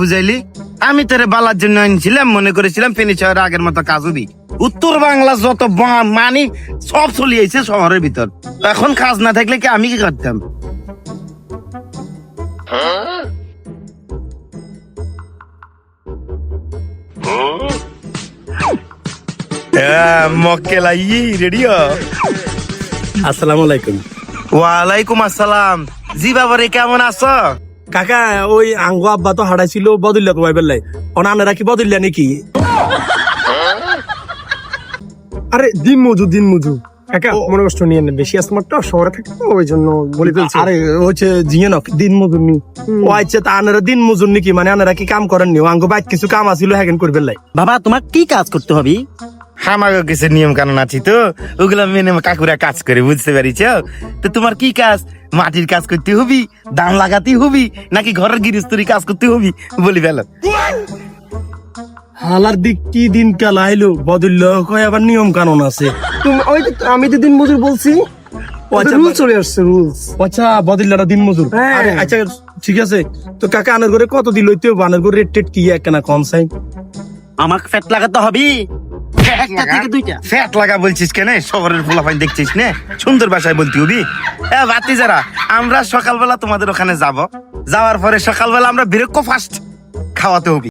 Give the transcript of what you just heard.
বুঝাইলি? আমি তোরে বালার জন্য আনছিলাম, মনে করেছিলাম ফেনী শহরে আগের মতো কাজ হবি। উত্তর বাংলা যত মানি সব চলিয়েছে শহরের ভিতর। এখন কাজ না থাকলে কি আমি কি করতাম? মক্কেলা রেডি? আসসালামু আলাইকুম। ওয়ালাইকুম আসসালাম। জি বাবারে, কেমন আছো? কাকা, ওই আঙ্গো আব্বা তো হারাইছিল বদলিয়া তো ভাইবেল লাই অনানেরা কি বদলিয়া নাকি? আরে দিন মজুর কাকা, মনে কষ্ট নিয়ে নেন, বেশি আসমার তো শহরে থাকে তো ওই জন্য বলে ফেলছি। আরে হচ্ছে জিয়ে নক দিন মজুর নি ও আচ্ছা, তা আনারা দিন মজুর নাকি? মানে আনারা কি কাম করেন নি? আঙ্গো বাইক কিছু কাম আছিল হ্যাগেন করবেন লাই। বাবা তোমার কি কাজ করতে হবে? আমাকে কিছু নিয়ম কানুন আছে তো, ওগুলা মেনে কাকুরা কাজ করে, বুঝতে পারিছ? তো তোমার কি কাজ? মাটির কাজ করতে হবি, দাম লাগাতে হবি, নাকি ঘরের গৃহস্থরী কাজ করতে হবি? বলি ফেল। হালার দিক কি দিন কাল আইলো বদল কয়, আবার নিয়ম কানুন আছে। ওই যে আমি তো দিন মজুর বলছি, আচ্ছা, রুল চলে আসছে, রুলস। আচ্ছা বদলারা দিন মজুর। হ্যাঁ। আরে আচ্ছা ঠিক আছে, তো কাকা আনার ঘরে কত দিল? আনার ঘরে রেট টেট কি একখানা কম চাই? আমাকে ফ্যাট লাগাতে হবে, একটা থেকে দুইটা। ফ্যাট লাগা বলছিস কেন? শহরের ফুলাফাইন দেখছিস না? সুন্দর ভাষায় বলতে হবি। বাতি যারা, আমরা সকালবেলা তোমাদের ওখানে যাব, যাওয়ার পরে সকালবেলা আমরা ব্রেকফাস্ট খাওয়াতে হবি।